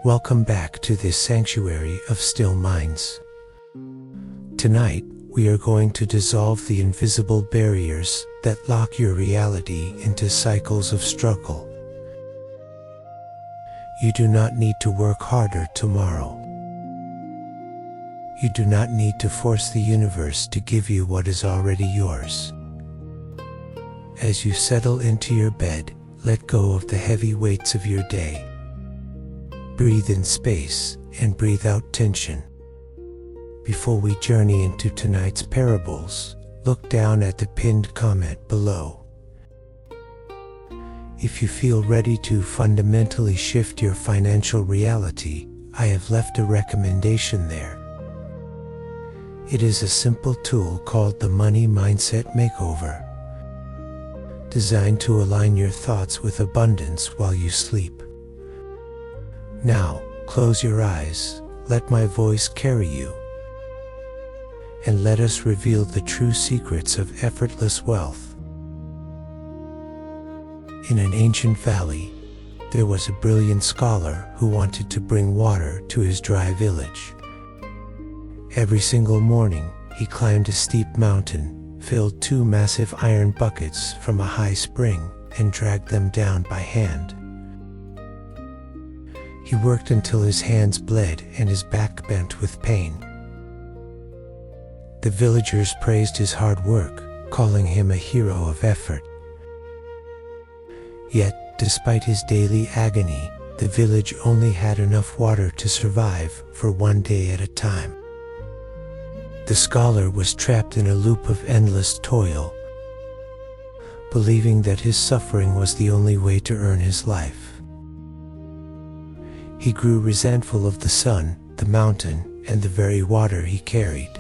Welcome back to this sanctuary of still minds. Tonight, we are going to dissolve the invisible barriers that lock your reality into cycles of struggle. You do not need to work harder tomorrow. You do not need to force the universe to give you what is already yours. As you settle into your bed, let go of the heavy weights of your day. Breathe in space and breathe out tension. Before we journey into tonight's parables, look down at the pinned comment below. If you feel ready to fundamentally shift your financial reality, I have left a recommendation there. It is a simple tool called the Money Mindset Makeover, designed to align your thoughts with abundance while you sleep. Now, close your eyes, let my voice carry you, and let us reveal the true secrets of effortless wealth. In an ancient valley, there was a brilliant scholar who wanted to bring water to his dry village. Every single morning, he climbed a steep mountain, filled 2 massive iron buckets from a high spring, and dragged them down by hand. He worked until his hands bled and his back bent with pain. The villagers praised his hard work, calling him a hero of effort. Yet, despite his daily agony, the village only had enough water to survive for 1 day at a time. The scholar was trapped in a loop of endless toil, believing that his suffering was the only way to earn his life. He grew resentful of the sun, the mountain, and the very water he carried.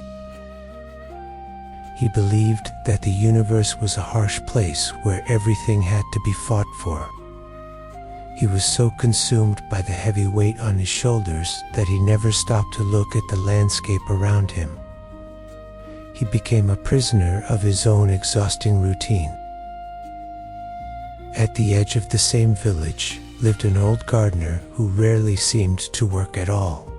He believed that the universe was a harsh place where everything had to be fought for. He was so consumed by the heavy weight on his shoulders that he never stopped to look at the landscape around him. He became a prisoner of his own exhausting routine. At the edge of the same village lived an old gardener who rarely seemed to work at all.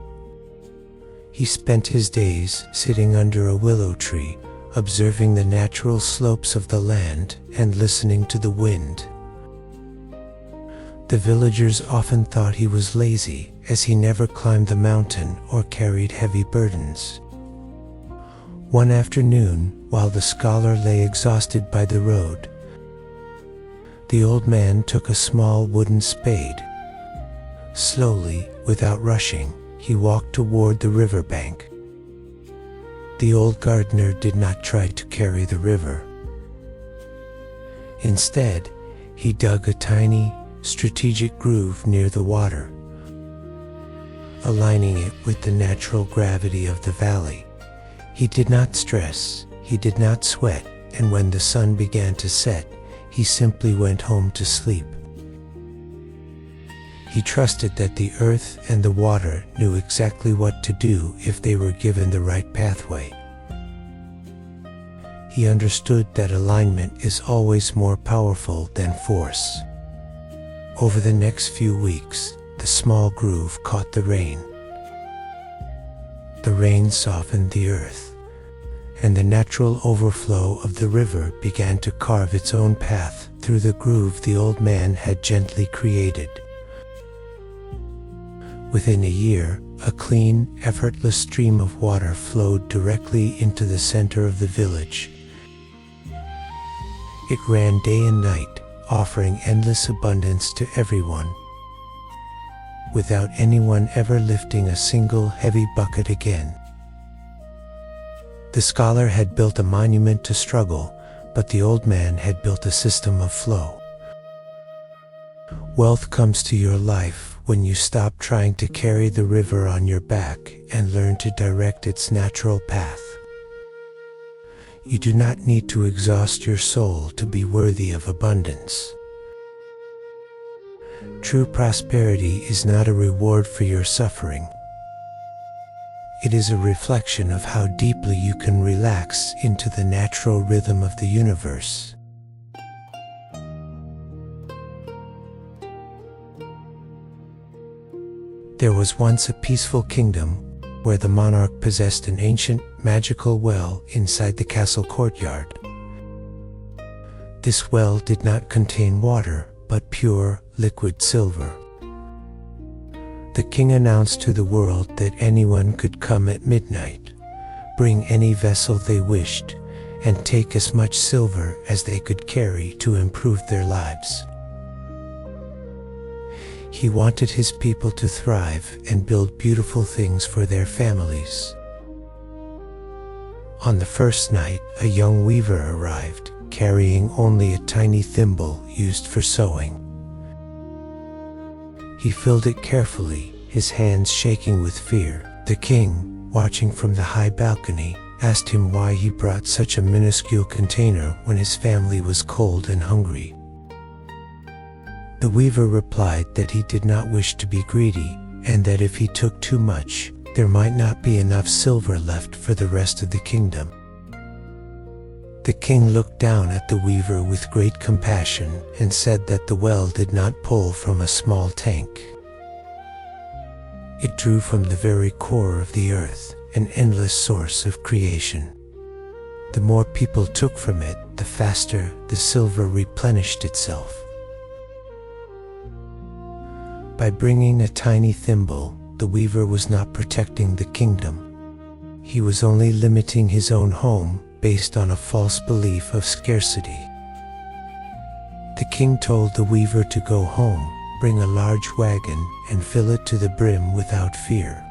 He spent his days sitting under a willow tree, observing the natural slopes of the land and listening to the wind. The villagers often thought he was lazy, as he never climbed the mountain or carried heavy burdens. One afternoon, while the scholar lay exhausted by the road, the old man took a small wooden spade. Slowly, without rushing, he walked toward the riverbank. The old gardener did not try to carry the river. Instead, he dug a tiny, strategic groove near the water, aligning it with the natural gravity of the valley. He did not stress, he did not sweat, and when the sun began to set, he simply went home to sleep. He trusted that the earth and the water knew exactly what to do if they were given the right pathway. He understood that alignment is always more powerful than force. Over the next few weeks, the small groove caught the rain. The rain softened the earth, and the natural overflow of the river began to carve its own path through the groove the old man had gently created. Within a year, a clean, effortless stream of water flowed directly into the center of the village. It ran day and night, offering endless abundance to everyone, without anyone ever lifting a single heavy bucket again. The scholar had built a monument to struggle, but the old man had built a system of flow. Wealth comes to your life when you stop trying to carry the river on your back and learn to direct its natural path. You do not need to exhaust your soul to be worthy of abundance. True prosperity is not a reward for your suffering. It is a reflection of how deeply you can relax into the natural rhythm of the universe. There was once a peaceful kingdom where the monarch possessed an ancient, magical well inside the castle courtyard. This well did not contain water, but pure, liquid silver. The king announced to the world that anyone could come at midnight, bring any vessel they wished, and take as much silver as they could carry to improve their lives. He wanted his people to thrive and build beautiful things for their families. On the first night, a young weaver arrived, carrying only a tiny thimble used for sewing. He filled it carefully, his hands shaking with fear. The king, watching from the high balcony, asked him why he brought such a minuscule container when his family was cold and hungry. The weaver replied that he did not wish to be greedy, and that if he took too much, there might not be enough silver left for the rest of the kingdom. The king looked down at the weaver with great compassion and said that the well did not pull from a small tank. It drew from the very core of the earth, an endless source of creation. The more people took from it, the faster the silver replenished itself. By bringing a tiny thimble, the weaver was not protecting the kingdom. He was only limiting his own home based on a false belief of scarcity. The king told the weaver to go home, bring a large wagon, and fill it to the brim without fear.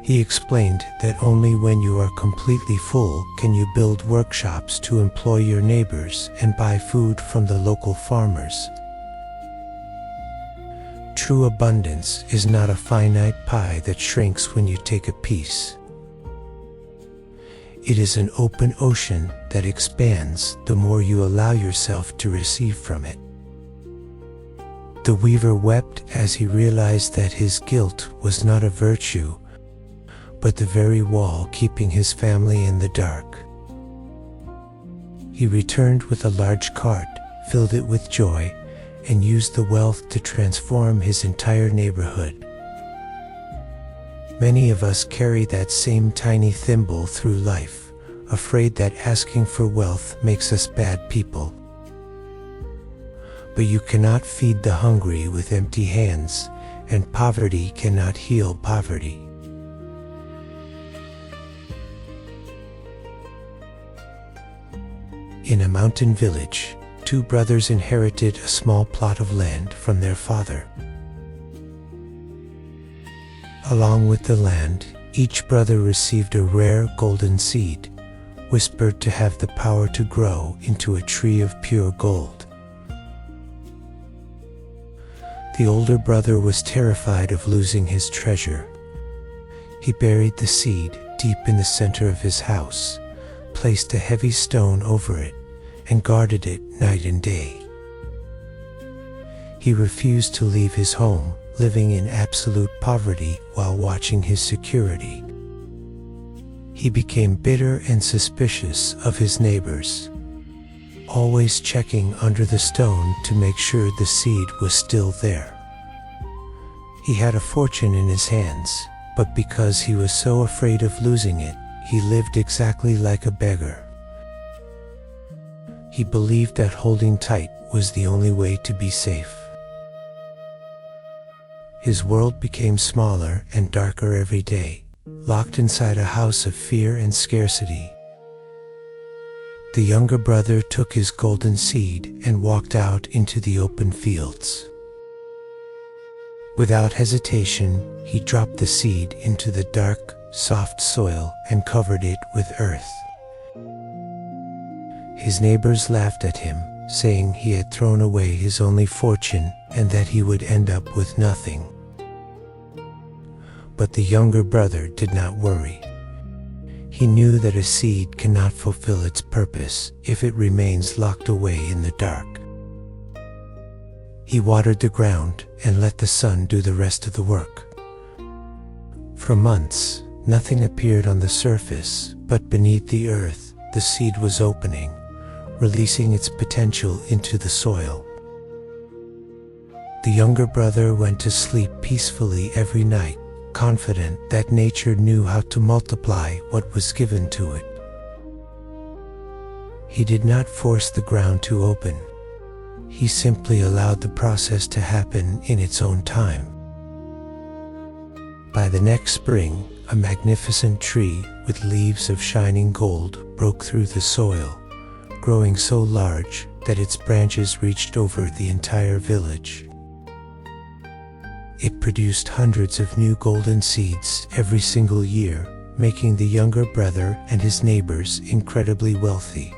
He explained that only when you are completely full can you build workshops to employ your neighbors and buy food from the local farmers. True abundance is not a finite pie that shrinks when you take a piece. It is an open ocean that expands the more you allow yourself to receive from it. The weaver wept as he realized that his guilt was not a virtue, but the very wall keeping his family in the dark. He returned with a large cart, filled it with joy, and used the wealth to transform his entire neighborhood. Many of us carry that same tiny thimble through life, afraid that asking for wealth makes us bad people. But you cannot feed the hungry with empty hands, and poverty cannot heal poverty. In a mountain village, two brothers inherited a small plot of land from their father. Along with the land, each brother received a rare golden seed, whispered to have the power to grow into a tree of pure gold. The older brother was terrified of losing his treasure. He buried the seed deep in the center of his house, placed a heavy stone over it, and guarded it night and day. He refused to leave his home, living in absolute poverty while watching his security. He became bitter and suspicious of his neighbors, always checking under the stone to make sure the seed was still there. He had a fortune in his hands, but because he was so afraid of losing it, he lived exactly like a beggar. He believed that holding tight was the only way to be safe. His world became smaller and darker every day, locked inside a house of fear and scarcity. The younger brother took his golden seed and walked out into the open fields. Without hesitation, he dropped the seed into the dark, soft soil and covered it with earth. His neighbors laughed at him, saying he had thrown away his only fortune and that he would end up with nothing. But the younger brother did not worry. He knew that a seed cannot fulfill its purpose if it remains locked away in the dark. He watered the ground and let the sun do the rest of the work. For months, nothing appeared on the surface, but beneath the earth, the seed was opening, releasing its potential into the soil. The younger brother went to sleep peacefully every night, confident that nature knew how to multiply what was given to it. He did not force the ground to open. He simply allowed the process to happen in its own time. By the next spring, a magnificent tree with leaves of shining gold broke through the soil, growing so large that its branches reached over the entire village. It produced hundreds of new golden seeds every single year, making the younger brother and his neighbors incredibly wealthy.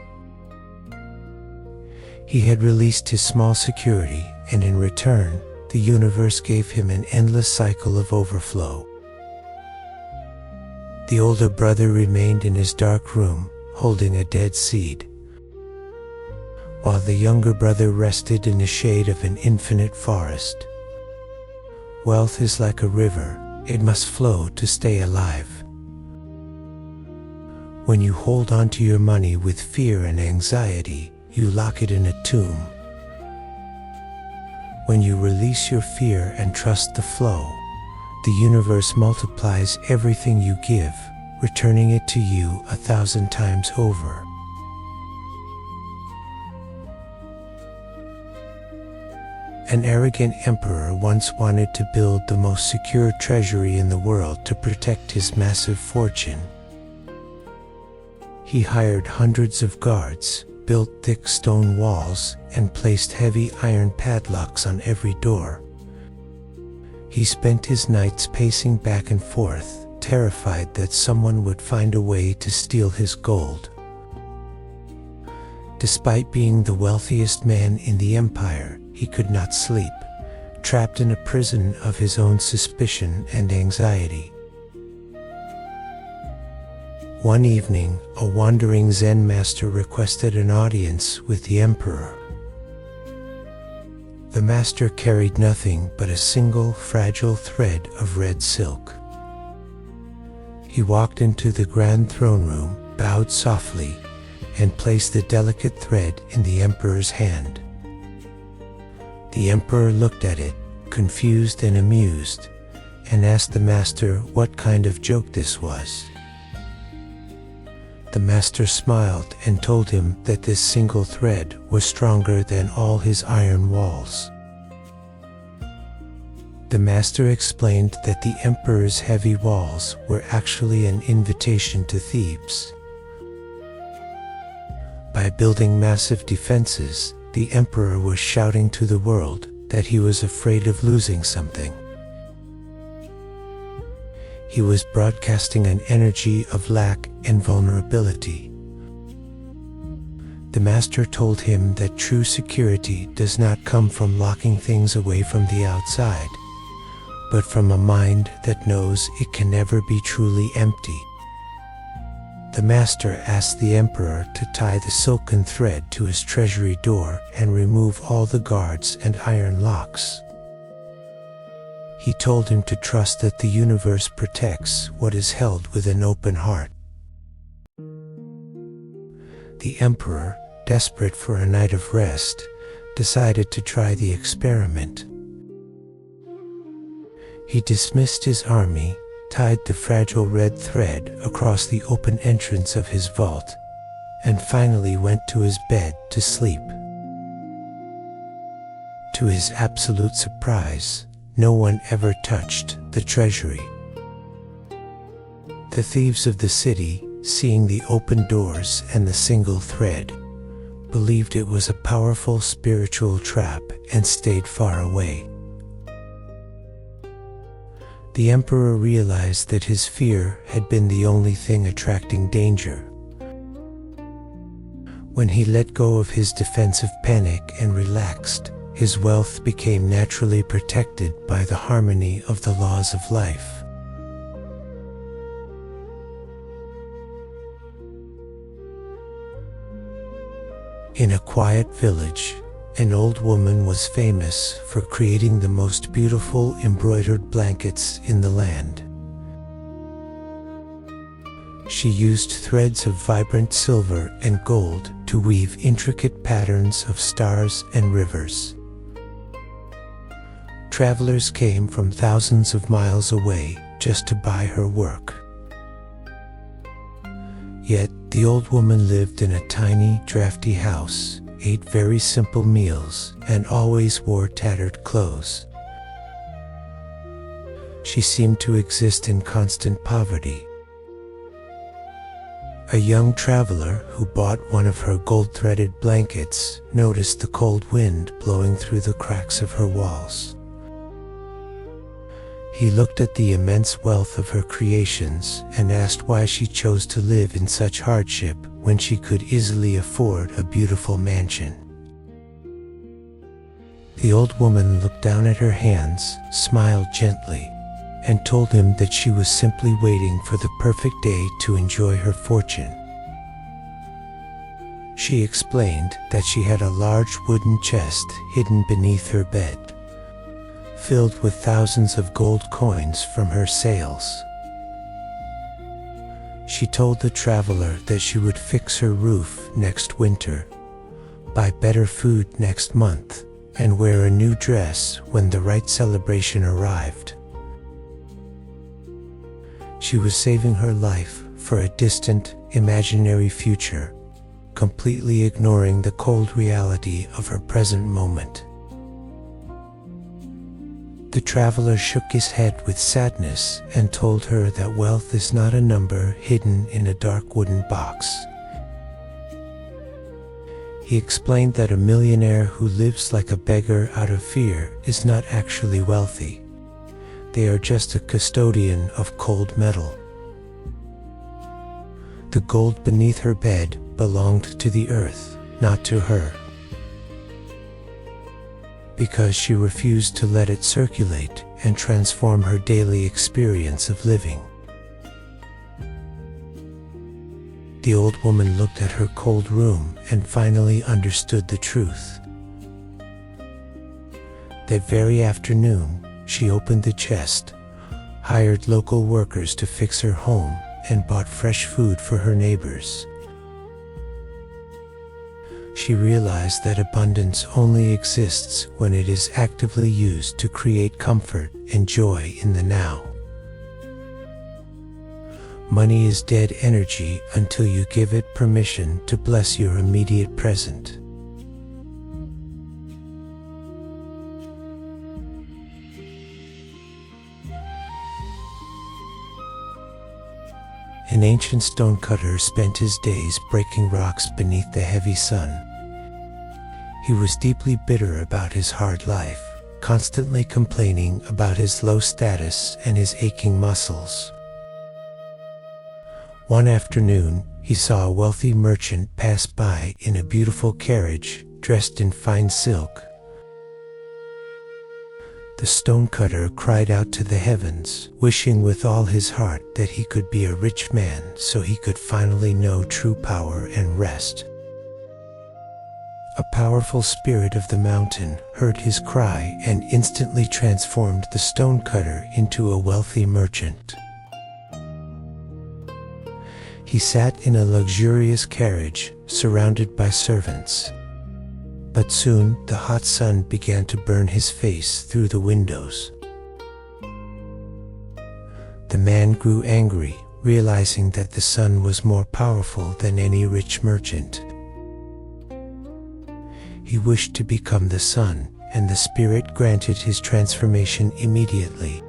He had released his small security, and in return, the universe gave him an endless cycle of overflow. The older brother remained in his dark room, holding a dead seed, while the younger brother rested in the shade of an infinite forest. Wealth is like a river, it must flow to stay alive. When you hold on to your money with fear and anxiety, you lock it in a tomb. When you release your fear and trust the flow, the universe multiplies everything you give, returning it to you 1,000 times over. An arrogant emperor once wanted to build the most secure treasury in the world to protect his massive fortune. He hired hundreds of guards, built thick stone walls, and placed heavy iron padlocks on every door. He spent his nights pacing back and forth, terrified that someone would find a way to steal his gold. Despite being the wealthiest man in the empire, he could not sleep, trapped in a prison of his own suspicion and anxiety. One evening, a wandering Zen master requested an audience with the emperor. The master carried nothing but a single fragile thread of red silk. He walked into the grand throne room, bowed softly, and placed the delicate thread in the emperor's hand. The emperor looked at it, confused and amused, and asked the master what kind of joke this was. The master smiled and told him that this single thread was stronger than all his iron walls. The master explained that the emperor's heavy walls were actually an invitation to Thebes. By building massive defenses, the emperor was shouting to the world that he was afraid of losing something. He was broadcasting an energy of lack and vulnerability. The master told him that true security does not come from locking things away from the outside, but from a mind that knows it can never be truly empty. The master asked the emperor to tie the silken thread to his treasury door and remove all the guards and iron locks. He told him to trust that the universe protects what is held with an open heart. The emperor, desperate for a night of rest, decided to try the experiment. He dismissed his army, tied the fragile red thread across the open entrance of his vault, and finally went to his bed to sleep. To his absolute surprise, no one ever touched the treasury. The thieves of the city, seeing the open doors and the single thread, believed it was a powerful spiritual trap and stayed far away. The emperor realized that his fear had been the only thing attracting danger. When he let go of his defensive panic and relaxed, his wealth became naturally protected by the harmony of the laws of life. In a quiet village, an old woman was famous for creating the most beautiful embroidered blankets in the land. She used threads of vibrant silver and gold to weave intricate patterns of stars and rivers. Travelers came from thousands of miles away just to buy her work. Yet the old woman lived in a tiny, drafty house, ate very simple meals, and always wore tattered clothes. She seemed to exist in constant poverty. A young traveler who bought one of her gold-threaded blankets noticed the cold wind blowing through the cracks of her walls. He looked at the immense wealth of her creations and asked why she chose to live in such hardship when she could easily afford a beautiful mansion. The old woman looked down at her hands, smiled gently, and told him that she was simply waiting for the perfect day to enjoy her fortune. She explained that she had a large wooden chest hidden beneath her bed, filled with thousands of gold coins from her sales. She told the traveler that she would fix her roof next winter, buy better food next month, and wear a new dress when the right celebration arrived. She was saving her life for a distant, imaginary future, completely ignoring the cold reality of her present moment. The traveler shook his head with sadness and told her that wealth is not a number hidden in a dark wooden box. He explained that a millionaire who lives like a beggar out of fear is not actually wealthy. They are just a custodian of cold metal. The gold beneath her bed belonged to the earth, not to her. Because she refused to let it circulate and transform her daily experience of living. The old woman looked at her cold room and finally understood the truth. That very afternoon, she opened the chest, hired local workers to fix her home, and bought fresh food for her neighbors. She realized that abundance only exists when it is actively used to create comfort and joy in the now. Money is dead energy until you give it permission to bless your immediate present. An ancient stonecutter spent his days breaking rocks beneath the heavy sun. He was deeply bitter about his hard life, constantly complaining about his low status and his aching muscles. One afternoon, he saw a wealthy merchant pass by in a beautiful carriage, dressed in fine silk. The stonecutter cried out to the heavens, wishing with all his heart that he could be a rich man so he could finally know true power and rest. A powerful spirit of the mountain heard his cry and instantly transformed the stonecutter into a wealthy merchant. He sat in a luxurious carriage, surrounded by servants. But soon the hot sun began to burn his face through the windows. The man grew angry, realizing that the sun was more powerful than any rich merchant. He wished to become the sun, and the spirit granted his transformation immediately.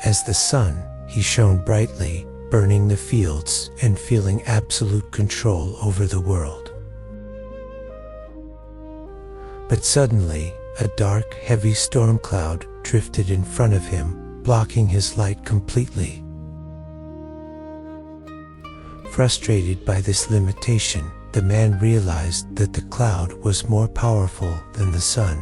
As the sun, he shone brightly, burning the fields and feeling absolute control over the world. But suddenly, a dark, heavy storm cloud drifted in front of him, blocking his light completely. Frustrated by this limitation, the man realized that the cloud was more powerful than the sun.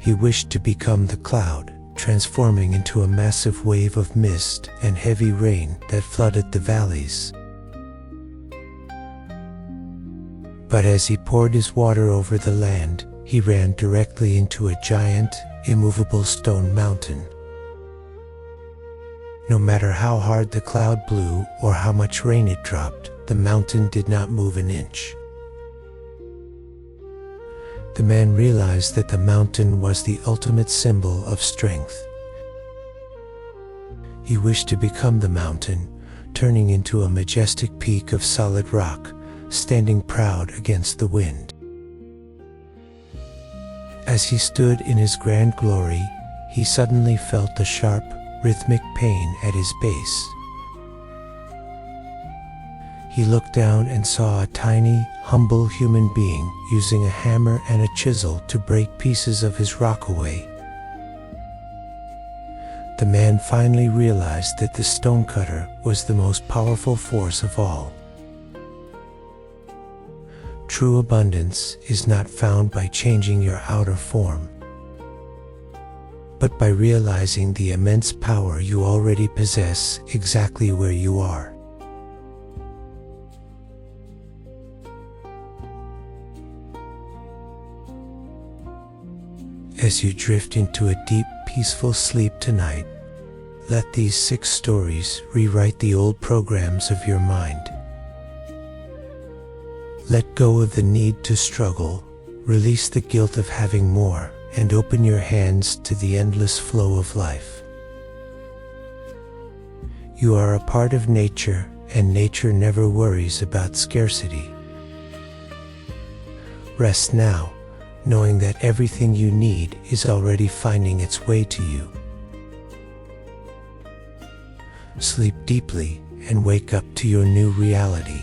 He wished to become the cloud, transforming into a massive wave of mist and heavy rain that flooded the valleys. But as he poured his water over the land, he ran directly into a giant, immovable stone mountain. No matter how hard the cloud blew or how much rain it dropped, the mountain did not move an inch. The man realized that the mountain was the ultimate symbol of strength. He wished to become the mountain, turning into a majestic peak of solid rock, standing proud against the wind. As he stood in his grand glory, he suddenly felt a sharp, rhythmic pain at his base. He looked down and saw a tiny, humble human being using a hammer and a chisel to break pieces of his rock away. The man finally realized that the stonecutter was the most powerful force of all. True abundance is not found by changing your outer form, but by realizing the immense power you already possess exactly where you are. As you drift into a deep, peaceful sleep tonight, let these 6 stories rewrite the old programs of your mind. Let go of the need to struggle, release the guilt of having more, and open your hands to the endless flow of life. You are a part of nature, and nature never worries about scarcity. Rest now, knowing that everything you need is already finding its way to you. Sleep deeply and wake up to your new reality.